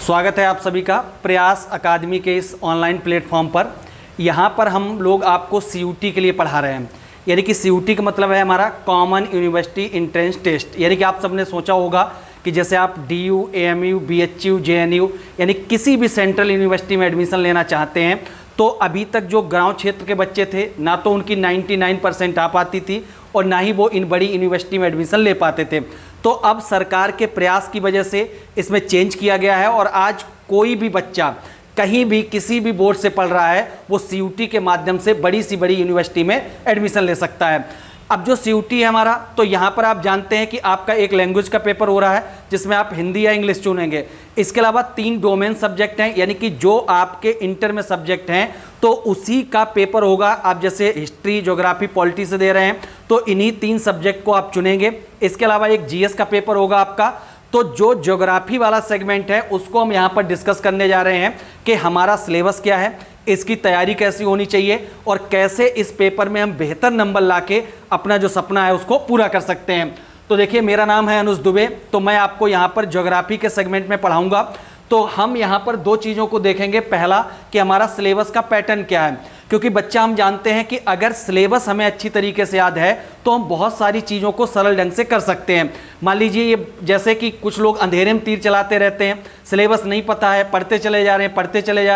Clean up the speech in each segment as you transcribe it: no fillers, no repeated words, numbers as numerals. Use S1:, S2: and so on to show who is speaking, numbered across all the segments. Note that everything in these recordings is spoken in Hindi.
S1: स्वागत है आप सभी का प्रयास अकादमी के इस ऑनलाइन प्लेटफॉर्म पर। यहाँ पर हम लोग आपको सीयूटी के लिए पढ़ा रहे हैं। यानी कि सीयूटी का मतलब है हमारा कॉमन यूनिवर्सिटी एंट्रेंस टेस्ट। यानी कि आप सबने सोचा होगा कि जैसे आप DU, AMU, BHU, JNU यानी किसी भी सेंट्रल यूनिवर्सिटी में एडमिशन लेना चाहते हैं तो अभी तक जो गांव क्षेत्र के बच्चे थे ना तो उनकी 99% आ पाती थी और ना ही वो इन बड़ी यूनिवर्सिटी में एडमिशन ले पाते थे। तो अब सरकार के प्रयास की वजह से इसमें चेंज किया गया है और आज कोई भी बच्चा कहीं भी किसी भी बोर्ड से पढ़ रहा है वो सीयूटी के माध्यम से बड़ी सी बड़ी यूनिवर्सिटी में एडमिशन ले सकता है। अब जो सीयूटी है हमारा, तो यहाँ पर आप जानते हैं कि आपका एक लैंग्वेज का पेपर हो रहा है जिसमें आप हिंदी या इंग्लिश चुनेंगे। इसके अलावा 3 डोमेन सब्जेक्ट हैं, यानी कि जो आपके इंटर में सब्जेक्ट हैं तो उसी का पेपर होगा। आप जैसे हिस्ट्री, ज्योग्राफी, पॉलिटी से दे रहे हैं तो इन्हीं 3 सब्जेक्ट को आप चुनेंगे। इसके अलावा एक GS का पेपर होगा आपका। तो जो ज्योग्राफी वाला सेगमेंट है उसको हम यहाँ पर डिस्कस करने जा रहे हैं कि हमारा सिलेबस क्या है, इसकी तैयारी कैसी होनी चाहिए और कैसे इस पेपर में हम बेहतर नंबर लाके अपना जो सपना है उसको पूरा कर सकते हैं। तो देखिए, मेरा नाम है अनुज दुबे, तो मैं आपको यहाँ पर ज्योग्राफी के सेगमेंट में पढ़ाऊंगा। तो हम यहाँ पर 2 चीज़ों को देखेंगे। पहला कि हमारा सिलेबस का पैटर्न क्या है, क्योंकि बच्चा हम जानते हैं कि अगर सिलेबस हमें अच्छी तरीके से याद है तो हम बहुत सारी चीज़ों को सरल ढंग से कर सकते हैं। मान लीजिए ये जैसे कि कुछ लोग अंधेरे में तीर चलाते रहते हैं, सिलेबस नहीं पता है, पढ़ते चले जा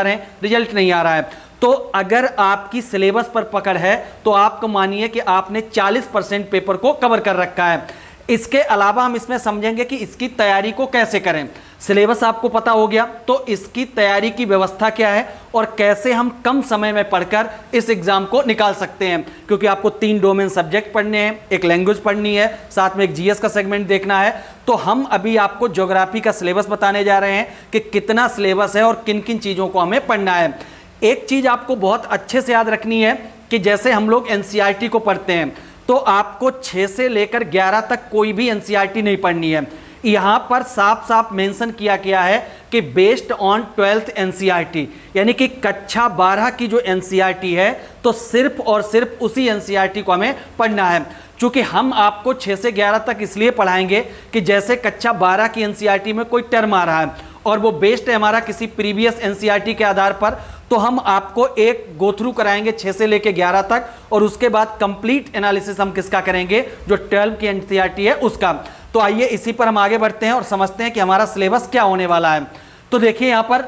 S1: रहे हैं, रिजल्ट नहीं आ रहा है। तो अगर आपकी सिलेबस पर पकड़ है तो आपको मानिए कि आपने 40% पेपर को कवर कर रखा है। इसके अलावा हम इसमें समझेंगे कि इसकी तैयारी को कैसे करें। सिलेबस आपको पता हो गया तो इसकी तैयारी की व्यवस्था क्या है और कैसे हम कम समय में पढ़कर इस एग्जाम को निकाल सकते हैं, क्योंकि आपको 3 डोमेन सब्जेक्ट पढ़ने हैं, एक लैंग्वेज पढ़नी है, साथ में एक GS का सेगमेंट देखना है। तो हम अभी आपको ज्योग्राफी का सिलेबस बताने जा रहे हैं कि कितना सिलेबस है और किन किन चीज़ों को हमें पढ़ना है। एक चीज़ आपको बहुत अच्छे से याद रखनी है कि जैसे हम लोग NCERT को पढ़ते हैं तो आपको 6 से लेकर 11 तक कोई भी NCERT नहीं पढ़नी है। यहाँ पर साफ साफ मेंशन किया गया है कि बेस्ड ऑन 12th NCERT, यानी कि कक्षा 12 की जो NCERT है तो सिर्फ और सिर्फ उसी NCERT को हमें पढ़ना है। चूंकि हम आपको 6 से 11 तक इसलिए पढ़ाएंगे कि जैसे कक्षा 12 की NCERT में कोई टर्म आ रहा है और वो बेस्ड है हमारा किसी प्रीवियस NCERT के आधार पर, तो हम आपको एक गो थ्रू कराएंगे 6 से लेकर 11 तक और उसके बाद कंप्लीट एनालिसिस हम किसका करेंगे, जो 12 की NCERT है उसका। तो आइए इसी पर हम आगे बढ़ते हैं और समझते हैं कि हमारा सिलेबस क्या होने वाला है। तो देखिए यहाँ पर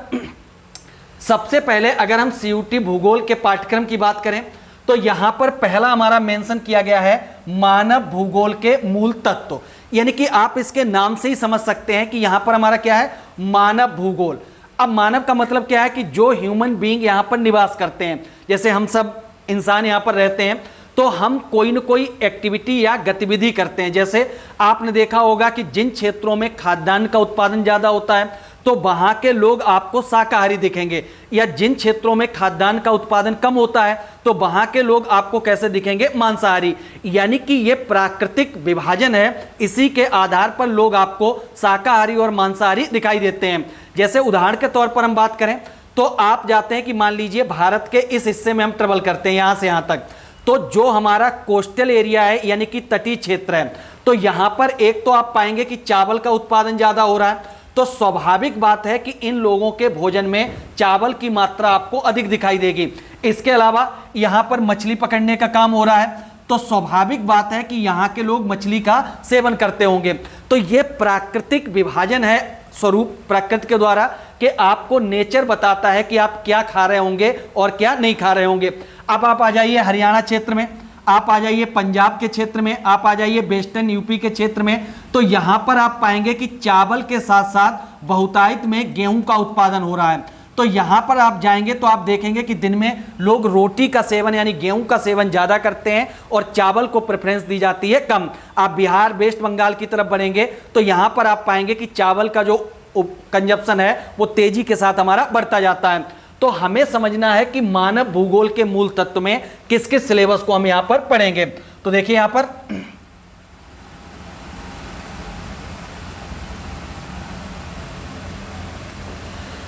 S1: सबसे पहले अगर हम CUT भूगोल के पाठ्यक्रम की बात करें तो यहाँ पर पहला हमारा मेंशन किया गया है मानव भूगोल के मूल तत्व। यानी कि आप इसके नाम से ही समझ सकते हैं कि यहाँ पर हमारा क्या है, मानव भूगोल। अब मानव का मतलब क्या है कि जो ह्यूमन बीइंग यहाँ पर निवास करते हैं, जैसे हम सब इंसान यहाँ पर रहते हैं तो हम कोई न कोई एक्टिविटी या गतिविधि करते हैं। जैसे आपने देखा होगा कि जिन क्षेत्रों में खाद्यान्न का उत्पादन ज़्यादा होता है तो वहाँ के लोग आपको शाकाहारी दिखेंगे, या जिन क्षेत्रों में खाद्यान्न का उत्पादन कम होता है तो वहाँ के लोग आपको कैसे दिखेंगे, मांसाहारी। यानी कि ये प्राकृतिक विभाजन है, इसी के आधार पर लोग आपको शाकाहारी और मांसाहारी दिखाई देते हैं। जैसे उदाहरण के तौर पर हम बात करें तो आप जाते हैं कि मान लीजिए भारत के इस हिस्से में हम ट्रेवल करते हैं यहाँ से यहाँ तक, तो जो हमारा कोस्टल एरिया है यानी कि तटीय क्षेत्र है, तो यहाँ पर एक तो आप पाएंगे कि चावल का उत्पादन ज़्यादा हो रहा है, तो स्वाभाविक बात है कि इन लोगों के भोजन में चावल की मात्रा आपको अधिक दिखाई देगी। इसके अलावा यहाँ पर मछली पकड़ने का काम हो रहा है तो स्वाभाविक बात है कि यहाँ के लोग मछली का सेवन करते होंगे। तो ये प्राकृतिक विभाजन है, स्वरूप प्रकृति के द्वारा, कि आपको नेचर बताता है कि आप क्या खा रहे होंगे और क्या नहीं खा रहे होंगे। अब आप आ जाइए हरियाणा क्षेत्र में, आप आ जाइए पंजाब के क्षेत्र में, आप आ जाइए वेस्टर्न यूपी के क्षेत्र में, तो यहाँ पर आप पाएंगे कि चावल के साथ साथ बहुतायत में गेहूं का उत्पादन हो रहा है। तो यहाँ पर आप जाएंगे तो आप देखेंगे कि दिन में लोग रोटी का सेवन यानी गेहूं का सेवन ज़्यादा करते हैं और चावल को प्रेफरेंस दी जाती है कम। आप बिहार, वेस्ट बंगाल की तरफ बढ़ेंगे तो यहाँ पर आप पाएंगे कि चावल का जो कंजप्शन है वो तेजी के साथ हमारा बढ़ता जाता है। तो हमें समझना है कि मानव भूगोल के मूल तत्व में किस किस सिलेबस को हम यहाँ पर पढ़ेंगे। तो देखिए यहाँ पर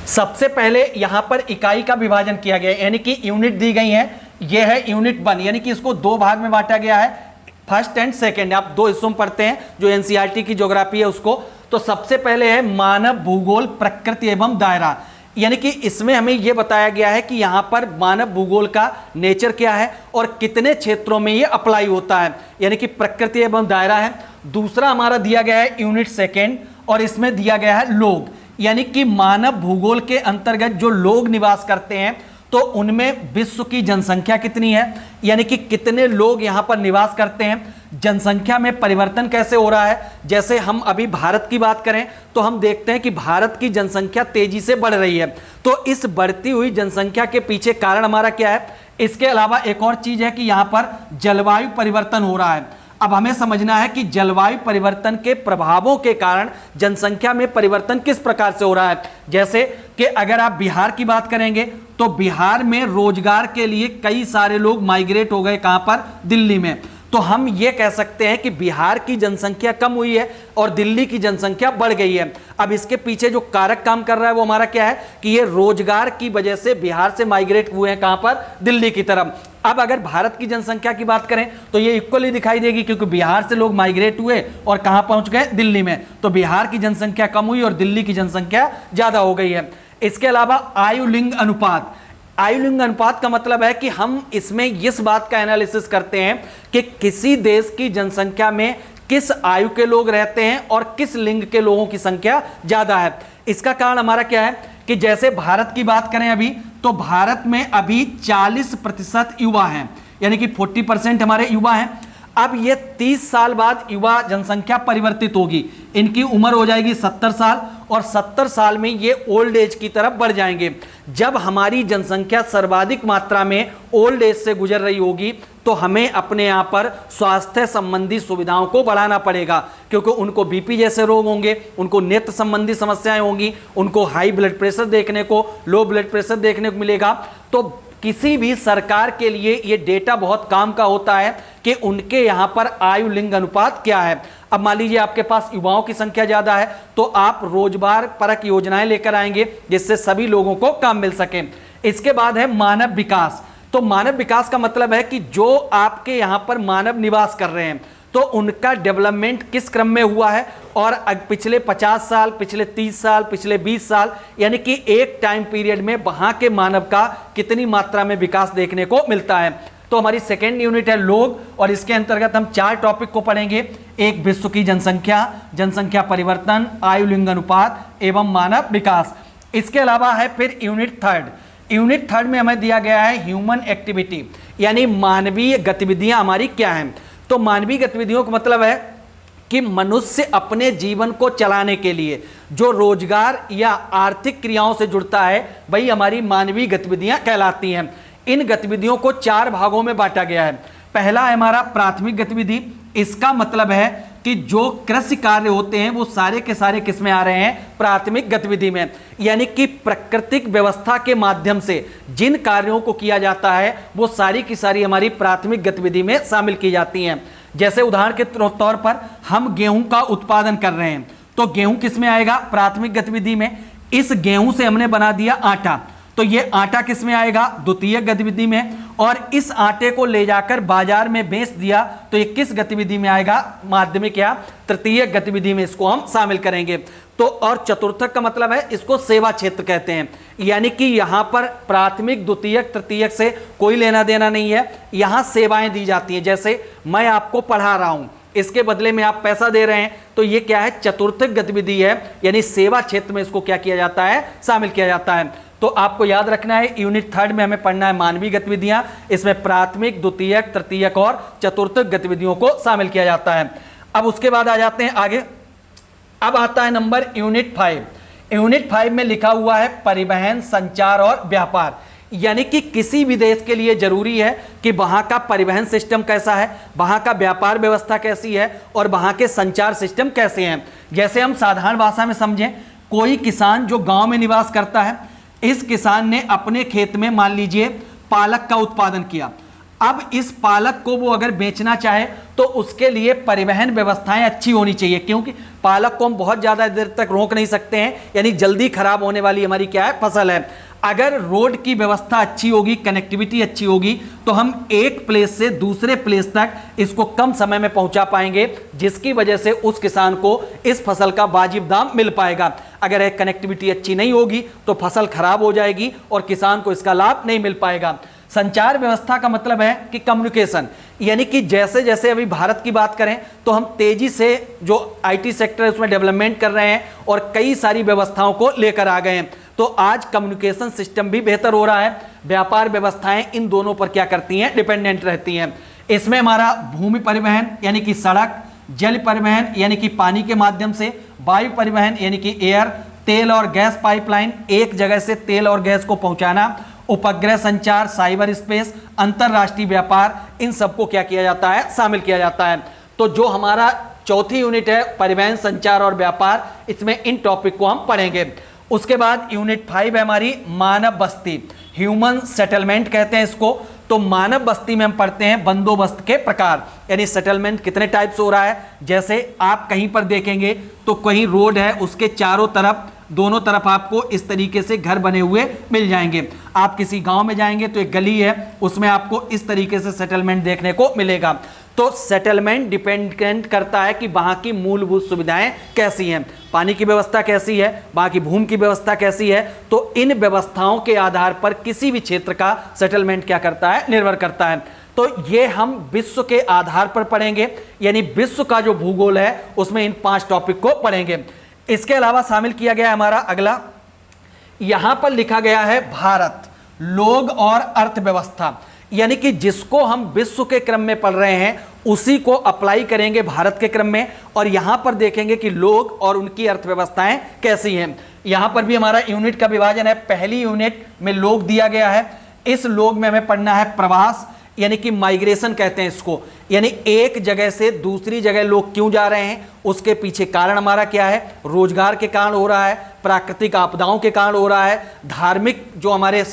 S1: सबसे पहले यहाँ पर इकाई का विभाजन किया गया है, यानी कि यूनिट दी गई है। यह है यूनिट 1, यानी कि इसको 2 भाग में बांटा गया है। फर्स्ट एंड सेकेंड, आप दो हिस्सों में पढ़ते हैं जो एनसीईआरटी की ज्योग्राफी है उसको। तो सबसे पहले है मानव भूगोल, प्रकृति एवं दायरा, यानी कि इसमें हमें यह बताया गया है कि यहां पर मानव भूगोल का नेचर क्या है और कितने क्षेत्रों में यह अप्लाई होता है, यानी कि प्रकृति एवं दायरा है। दूसरा हमारा दिया गया है यूनिट सेकेंड, और इसमें दिया गया है लोग, यानी कि मानव भूगोल के अंतर्गत जो लोग निवास करते हैं तो उनमें विश्व की जनसंख्या कितनी है, यानी कि कितने लोग यहां पर निवास करते हैं, जनसंख्या में परिवर्तन कैसे हो रहा है। जैसे हम अभी भारत की बात करें तो हम देखते हैं कि भारत की जनसंख्या तेजी से बढ़ रही है, तो इस बढ़ती हुई जनसंख्या के पीछे कारण हमारा क्या है। इसके अलावा एक और चीज है कि यहां पर जलवायु परिवर्तन हो रहा है। अब हमें समझना है कि जलवायु परिवर्तन के प्रभावों के कारण जनसंख्या में परिवर्तन किस प्रकार से हो रहा है। जैसे कि अगर आप बिहार की बात करेंगे तो बिहार में रोजगार के लिए कई सारे लोग माइग्रेट हो गए, कहां पर, दिल्ली में। तो हम ये कह सकते हैं कि बिहार की जनसंख्या कम हुई है और दिल्ली की जनसंख्या बढ़ गई है। अब इसके पीछे जो कारक काम कर रहा है वो हमारा क्या है कि ये रोजगार की वजह से बिहार से माइग्रेट हुए हैं, कहां पर, दिल्ली की तरफ। अब अगर भारत की जनसंख्या की बात करें तो ये इक्वली दिखाई देगी, क्योंकि बिहार से लोग माइग्रेट हुए और कहां पहुंच गए, दिल्ली में। तो बिहार की जनसंख्या कम हुई और दिल्ली की जनसंख्या ज्यादा हो गई है। इसके अलावा आयु लिंग अनुपात, आयु लिंग अनुपात का मतलब है कि हम इसमें इस बात का एनालिसिस करते हैं कि किसी देश की जनसंख्या में किस आयु के लोग रहते हैं और किस लिंग के लोगों की संख्या ज्यादा है। इसका कारण हमारा क्या है कि जैसे भारत की बात करें अभी, तो भारत में अभी 40% युवा हैं, यानी कि 40% हमारे युवा हैं। अब ये 30 साल बाद युवा जनसंख्या परिवर्तित होगी, इनकी उम्र हो जाएगी 70 साल और 70 साल में ये ओल्ड एज की तरफ बढ़ जाएंगे। जब हमारी जनसंख्या सर्वाधिक मात्रा में ओल्ड एज से गुजर रही होगी तो हमें अपने यहाँ पर स्वास्थ्य संबंधी सुविधाओं को बढ़ाना पड़ेगा, क्योंकि उनको बीपी जैसे रोग होंगे, उनको नेत्र संबंधी समस्याएं होंगी, उनको हाई ब्लड प्रेशर देखने को, लो ब्लड प्रेशर देखने को मिलेगा। तो किसी भी सरकार के लिए ये डेटा बहुत काम का होता है कि उनके यहाँ पर आयु लिंग अनुपात क्या है। अब मान लीजिए आपके पास युवाओं की संख्या ज्यादा है तो आप रोजगार परक योजनाएं लेकर आएंगे जिससे सभी लोगों को काम मिल सके। इसके बाद है मानव विकास। तो मानव विकास का मतलब है कि जो आपके यहाँ पर मानव निवास कर रहे हैं तो उनका डेवलपमेंट किस क्रम में हुआ है, और पिछले 50 साल, पिछले 30 साल, पिछले 20 साल, यानी कि एक टाइम पीरियड में वहां के मानव का कितनी मात्रा में विकास देखने को मिलता है। तो हमारी सेकेंड यूनिट है लोग, और इसके अंतर्गत हम 4 टॉपिक को पढ़ेंगे। एक, विश्व की जनसंख्या, जनसंख्या परिवर्तन, आयु लिंग अनुपात एवं मानव विकास। इसके अलावा है फिर यूनिट थर्ड। यूनिट थर्ड में हमें दिया गया है ह्यूमन एक्टिविटी, यानी मानवीय गतिविधियां हमारी क्या हैं। तो मानवीय गतिविधियों का मतलब है कि मनुष्य अपने जीवन को चलाने के लिए जो रोजगार या आर्थिक क्रियाओं से जुड़ता है वही हमारी मानवीय गतिविधियां कहलाती हैं। इन गतिविधियों को 4 भागों में बांटा गया है। पहला है हमारा प्राथमिक गतिविधि। इसका मतलब है कि जो कृषि कार्य होते हैं वो सारे के सारे किस में आ रहे हैं, प्राथमिक गतिविधि में, यानी कि प्राकृतिक व्यवस्था के माध्यम से जिन कार्यों को किया जाता है वो सारी की सारी हमारी प्राथमिक गतिविधि में शामिल की जाती हैं। जैसे उदाहरण के तौर पर हम गेहूं का उत्पादन कर रहे हैं तो गेहूं किस में आएगा, प्राथमिक गतिविधि में। इस गेहूं से हमने बना दिया आटा तो ये आटा किस में आएगा, द्वितीयक गतिविधि में। और इस आटे को ले जाकर बाजार में बेच दिया तो ये किस गतिविधि में आएगा, माध्यमिक या तृतीयक गतिविधि में इसको हम शामिल करेंगे। तो और चतुर्थक का मतलब है इसको सेवा क्षेत्र कहते हैं, यानी कि यहां पर प्राथमिक, द्वितीयक, तृतीयक से कोई लेना देना नहीं है, यहां सेवाएं दी जाती हैं। जैसे मैं आपको पढ़ा रहा हूं, इसके बदले में आप पैसा दे रहे हैं, तो ये क्या है, चतुर्थक गतिविधि है, यानी सेवा क्षेत्र में इसको क्या किया जाता है, शामिल किया जाता है। तो आपको याद रखना है यूनिट थर्ड में हमें पढ़ना है मानवीय गतिविधियां, इसमें प्राथमिक, द्वितीयक, तृतीयक और चतुर्थक गतिविधियों को शामिल किया जाता है। अब उसके बाद आ जाते हैं आगे। अब आता है नंबर यूनिट 5। यूनिट 5 में लिखा हुआ है परिवहन, संचार और व्यापार, यानी कि किसी भी देश के लिए जरूरी है कि वहां का परिवहन सिस्टम कैसा है, वहां का व्यापार व्यवस्था कैसी है और वहां के संचार सिस्टम कैसे हैं। जैसे हम साधारण भाषा में समझें, कोई किसान जो गांव में निवास करता है, इस किसान ने अपने खेत में मान लीजिए पालक का उत्पादन किया। अब इस पालक को वो अगर बेचना चाहे तो उसके लिए परिवहन व्यवस्थाएं अच्छी होनी चाहिए, क्योंकि पालक को हम बहुत ज़्यादा देर तक रोक नहीं सकते हैं, यानी जल्दी खराब होने वाली हमारी क्या है, फसल है। अगर रोड की व्यवस्था अच्छी होगी, कनेक्टिविटी अच्छी होगी, तो हम एक प्लेस से दूसरे प्लेस तक इसको कम समय में पहुंचा पाएंगे, जिसकी वजह से उस किसान को इस फसल का वाजिब दाम मिल पाएगा। अगर कनेक्टिविटी अच्छी नहीं होगी तो फसल खराब हो जाएगी और किसान को इसका लाभ नहीं मिल पाएगा। संचार व्यवस्था का मतलब है कि कम्युनिकेशन, यानी कि जैसे जैसे अभी भारत की बात करें तो हम तेजी से जो आईटी सेक्टर है उसमें डेवलपमेंट कर रहे हैं और कई सारी व्यवस्थाओं को लेकर आ गए हैं। तो आज कम्युनिकेशन सिस्टम भी बेहतर हो रहा है। व्यापार व्यवस्थाएं इन दोनों पर क्या करती हैं, डिपेंडेंट रहती हैं। इसमें हमारा भूमि परिवहन यानी कि सड़क, जल परिवहन यानी कि पानी के माध्यम से, वायु परिवहन यानी कि एयर, तेल और गैस पाइपलाइन, एक जगह से तेल और गैस को पहुंचाना, उपग्रह संचार, साइबर स्पेस, अंतरराष्ट्रीय व्यापार, इन सबको क्या किया जाता है, शामिल किया जाता है। तो जो हमारा चौथी यूनिट है परिवहन, संचार और व्यापार, इसमें इन टॉपिक को हम पढ़ेंगे। उसके बाद यूनिट 5 है हमारी मानव बस्ती, ह्यूमन सेटलमेंट कहते हैं इसको। तो मानव बस्ती में हम पढ़ते हैं बंदोबस्त के प्रकार, यानी सेटलमेंट कितने टाइप्स हो रहा है। जैसे आप कहीं पर देखेंगे तो कहीं रोड है, उसके चारों तरफ, दोनों तरफ आपको इस तरीके से घर बने हुए मिल जाएंगे। आप किसी गांव में जाएंगे तो एक गली है, उसमें आपको इस तरीके से सेटलमेंट देखने को मिलेगा। तो सेटलमेंट डिपेंडेंट करता है कि वहां की मूलभूत सुविधाएं कैसी हैं, पानी की व्यवस्था कैसी है, वहां की भूमि की व्यवस्था कैसी है। तो इन व्यवस्थाओं के आधार पर किसी भी क्षेत्र का सेटलमेंट क्या करता है, निर्भर करता है। तो ये हम विश्व के आधार पर पढ़ेंगे, यानी विश्व का जो भूगोल है उसमें इन 5 टॉपिक को पढ़ेंगे। इसके अलावा शामिल किया गया हमारा अगला, यहां पर लिखा गया है भारत, लोग और अर्थव्यवस्था, यानी कि जिसको हम विश्व के क्रम में पढ़ रहे हैं उसी को अप्लाई करेंगे भारत के क्रम में, और यहां पर देखेंगे कि लोग और उनकी अर्थव्यवस्थाएं कैसी हैं। यहां पर भी हमारा यूनिट का विभाजन है। पहली यूनिट में लोग दिया गया है, इस लोग में हमें पढ़ना है प्रवास, यानी कि माइग्रेशन कहते हैं इसको, यानी एक जगह से दूसरी जगह लोग क्यों जा रहे हैं, उसके पीछे कारण हमारा क्या है, रोजगार के कारण हो रहा है, प्राकृतिक आपदाओं के कारण हो रहा है, धार्मिक जो हमारे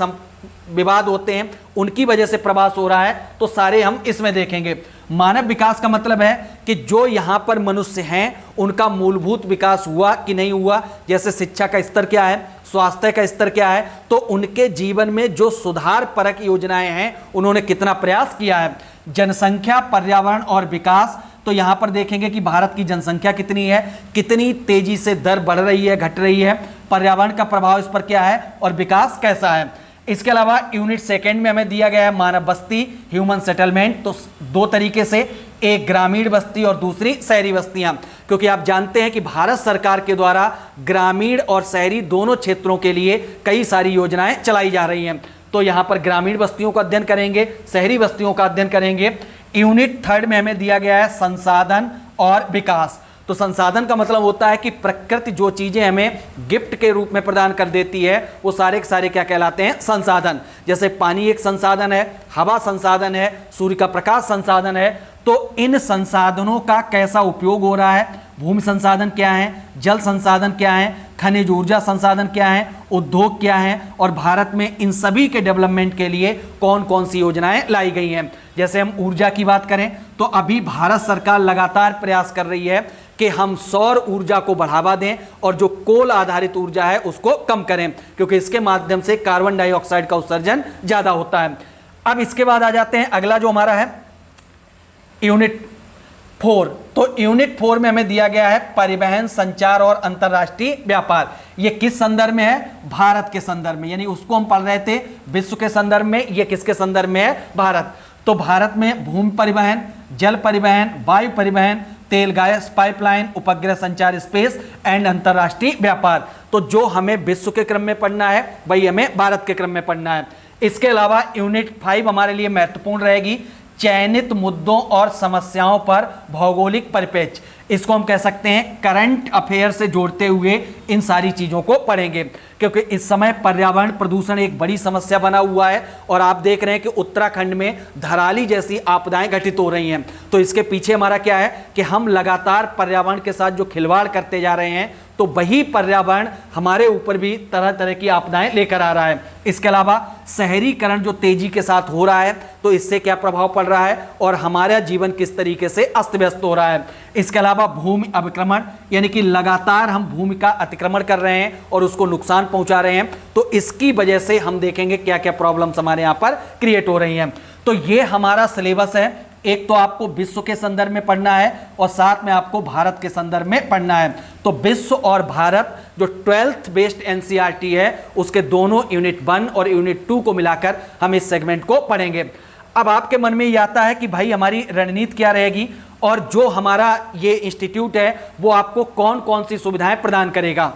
S1: विवाद होते हैं उनकी वजह से प्रवास हो रहा है। तो सारे हम इसमें देखेंगे। मानव विकास का मतलब है कि जो यहाँ पर मनुष्य हैं उनका मूलभूत विकास हुआ कि नहीं हुआ, जैसे शिक्षा का स्तर क्या है, स्वास्थ्य का स्तर क्या है, तो उनके जीवन में जो सुधार परक योजनाएं हैं उन्होंने कितना प्रयास किया है। जनसंख्या, पर्यावरण और विकास, तो यहां पर देखेंगे कि भारत की जनसंख्या कितनी है, कितनी तेजी से दर बढ़ रही है, घट रही है, पर्यावरण का प्रभाव इस पर क्या है और विकास कैसा है। इसके अलावा यूनिट 2 में हमें दिया गया है मानव बस्ती, ह्यूमन सेटलमेंट। तो 2 तरीके से, एक ग्रामीण बस्ती और दूसरी शहरी बस्तियां, क्योंकि आप जानते हैं कि भारत सरकार के द्वारा ग्रामीण और शहरी दोनों क्षेत्रों के लिए कई सारी योजनाएं चलाई जा रही हैं। तो यहां पर ग्रामीण बस्तियों का अध्ययन करेंगे, शहरी बस्तियों का अध्ययन करेंगे। यूनिट 3 में हमें दिया गया है संसाधन और विकास। तो संसाधन का मतलब होता है कि प्रकृति जो चीजें हमें गिफ्ट के रूप में प्रदान कर देती है वो सारे के सारे क्या कहलाते हैं, संसाधन। जैसे पानी एक संसाधन है, हवा संसाधन है, सूर्य का प्रकाश संसाधन है। तो इन संसाधनों का कैसा उपयोग हो रहा है, भूमि संसाधन क्या है, जल संसाधन क्या है, खनिज ऊर्जा संसाधन क्या है, उद्योग क्या है, और भारत में इन सभी के डेवलपमेंट के लिए कौन कौन सी योजनाएं लाई गई हैं। जैसे हम ऊर्जा की बात करें तो अभी भारत सरकार लगातार प्रयास कर रही है कि हम सौर ऊर्जा को बढ़ावा दें और जो कोल आधारित ऊर्जा है उसको कम करें, क्योंकि इसके माध्यम से कार्बन डाइऑक्साइड का उत्सर्जन ज्यादा होता है। अब इसके बाद आ जाते हैं अगला जो हमारा है यूनिट 4। तो यूनिट 4 में हमें दिया गया है परिवहन, संचार और अंतरराष्ट्रीय व्यापार। ये किस संदर्भ में है, भारत के संदर्भ में, यानी उसको हम पढ़ रहे थे विश्व के संदर्भ में, ये किसके संदर्भ में है, भारत। तो भारत में भूमि परिवहन, जल परिवहन, वायु परिवहन, तेल गैस पाइपलाइन, उपग्रह संचार, स्पेस एंड अंतरराष्ट्रीय व्यापार। तो जो हमें विश्व के क्रम में पढ़ना है वही हमें भारत के क्रम में पढ़ना है। इसके अलावा यूनिट 5 हमारे लिए महत्वपूर्ण रहेगी, चयनित मुद्दों और समस्याओं पर भौगोलिक परिप्रेक्ष्य। इसको हम कह सकते हैं करंट अफेयर से जोड़ते हुए इन सारी चीज़ों को पढ़ेंगे, क्योंकि इस समय पर्यावरण प्रदूषण एक बड़ी समस्या बना हुआ है और आप देख रहे हैं कि उत्तराखंड में धराली जैसी आपदाएं घटित हो रही हैं। तो इसके पीछे हमारा क्या है कि हम लगातार पर्यावरण के साथ जो खिलवाड़ करते जा रहे हैं तो वही पर्यावरण हमारे ऊपर भी तरह तरह की आपदाएं लेकर आ रहा है। इसके अलावा शहरीकरण जो तेजी के साथ हो रहा है, तो इससे क्या प्रभाव पड़ रहा है और हमारा जीवन किस तरीके से अस्त व्यस्त हो रहा है। इसके अलावा भूमि अतिक्रमण, यानी कि लगातार हम भूमि का अतिक्रमण कर रहे हैं और उसको नुकसान पहुंचा रहे हैं, तो इसकी वजह से हम देखेंगे क्या क्या प्रॉब्लम्स हमारे यहाँ पर क्रिएट हो रही हैं। तो ये हमारा सिलेबस है। एक तो आपको विश्व के संदर्भ में पढ़ना है और साथ में आपको भारत के संदर्भ में पढ़ना है। तो विश्व और भारत जो 12th बेस्ड एनसीईआरटी है, उसके दोनों यूनिट 1 और यूनिट 2 को मिलाकर हम इस सेगमेंट को पढ़ेंगे। अब आपके मन में ये आता है कि भाई हमारी रणनीति क्या रहेगी और जो हमारा ये इंस्टीट्यूट है वो आपको कौन कौन सी सुविधाएं प्रदान करेगा।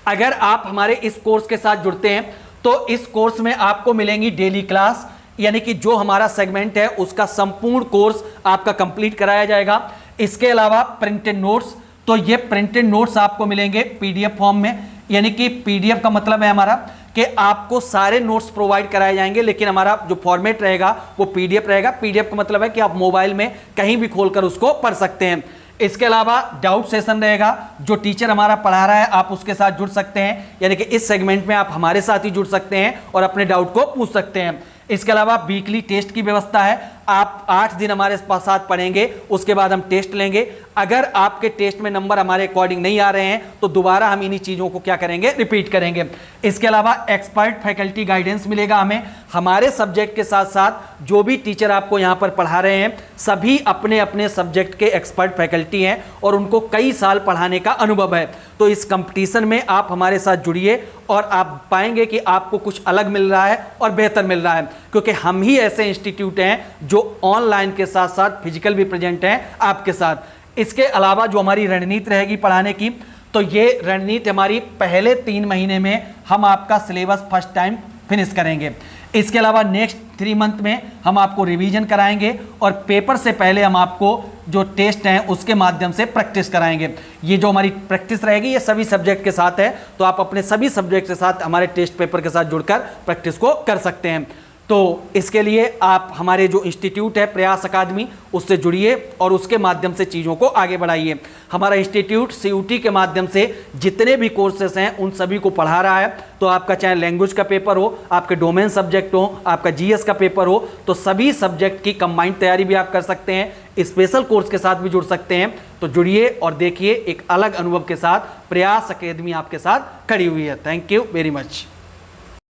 S1: अगर आप हमारे इस कोर्स के साथ जुड़ते हैं तो इस कोर्स में आपको मिलेंगी डेली क्लास, यानी कि जो हमारा सेगमेंट है उसका संपूर्ण कोर्स आपका कंप्लीट कराया जाएगा। इसके अलावा प्रिंटेड नोट्स, तो ये प्रिंटेड नोट्स आपको मिलेंगे पीडीएफ फॉर्म में, यानी कि पीडीएफ का मतलब है हमारा कि आपको सारे नोट्स प्रोवाइड कराए जाएंगे, लेकिन हमारा जो फॉर्मेट रहेगा वो पीडीएफ रहेगा। पीडीएफ का मतलब है कि आप मोबाइल में कहीं भी खोलकर उसको पढ़ सकते हैं। इसके अलावा डाउट सेशन रहेगा, जो टीचर हमारा पढ़ा रहा है आप उसके साथ जुड़ सकते हैं, यानी कि इस सेगमेंट में आप हमारे साथ ही जुड़ सकते हैं और अपने डाउट को पूछ सकते हैं। इसके अलावा वीकली टेस्ट की व्यवस्था है, आप 8 दिन हमारे साथ पढ़ेंगे, उसके बाद हम टेस्ट लेंगे। अगर आपके टेस्ट में नंबर हमारे अकॉर्डिंग नहीं आ रहे हैं तो दोबारा हम इन्हीं चीज़ों को क्या करेंगे, रिपीट करेंगे। इसके अलावा एक्सपर्ट फैकल्टी गाइडेंस मिलेगा हमें। हमारे सब्जेक्ट के साथ साथ जो भी टीचर आपको यहाँ पर पढ़ा रहे हैं सभी अपने अपने सब्जेक्ट के एक्सपर्ट फैकल्टी हैं और उनको कई साल पढ़ाने का अनुभव है। तो इस कंपटीशन में आप हमारे साथ जुड़िए और आप पाएंगे कि आपको कुछ अलग मिल रहा है और बेहतर मिल रहा है, क्योंकि हम ही ऐसे इंस्टीट्यूट हैं जो ऑनलाइन के साथ साथ फिजिकल भी प्रेजेंट हैं आपके साथ। इसके अलावा जो हमारी रणनीति रहेगी पढ़ाने की, तो ये रणनीति हमारी पहले 3 महीने में हम आपका सिलेबस फर्स्ट टाइम फिनिश करेंगे। इसके अलावा नेक्स्ट 3 मंथ में हम आपको रिवीजन कराएंगे और पेपर से पहले हम आपको जो टेस्ट हैं उसके माध्यम से प्रैक्टिस कराएंगे। ये जो हमारी प्रैक्टिस रहेगी ये सभी सब्जेक्ट के साथ है, तो आप अपने सभी सब्जेक्ट के साथ हमारे टेस्ट पेपर के साथ जुड़कर प्रैक्टिस को कर सकते हैं। तो इसके लिए आप हमारे जो इंस्टीट्यूट है प्रयास अकादमी उससे जुड़िए और उसके माध्यम से चीज़ों को आगे बढ़ाइए। हमारा इंस्टीट्यूट सीयूटी के माध्यम से जितने भी कोर्सेस हैं उन सभी को पढ़ा रहा है। तो आपका चाहे लैंग्वेज का पेपर हो, आपके डोमेन सब्जेक्ट हो, आपका जीएस का पेपर हो, तो सभी सब्जेक्ट की कंबाइंड तैयारी भी आप कर सकते हैं। स्पेशल कोर्स के साथ भी जुड़ सकते हैं। तो जुड़िए और देखिए, एक अलग अनुभव के साथ प्रयास अकादमी आपके साथ खड़ी हुई है। Thank you very much.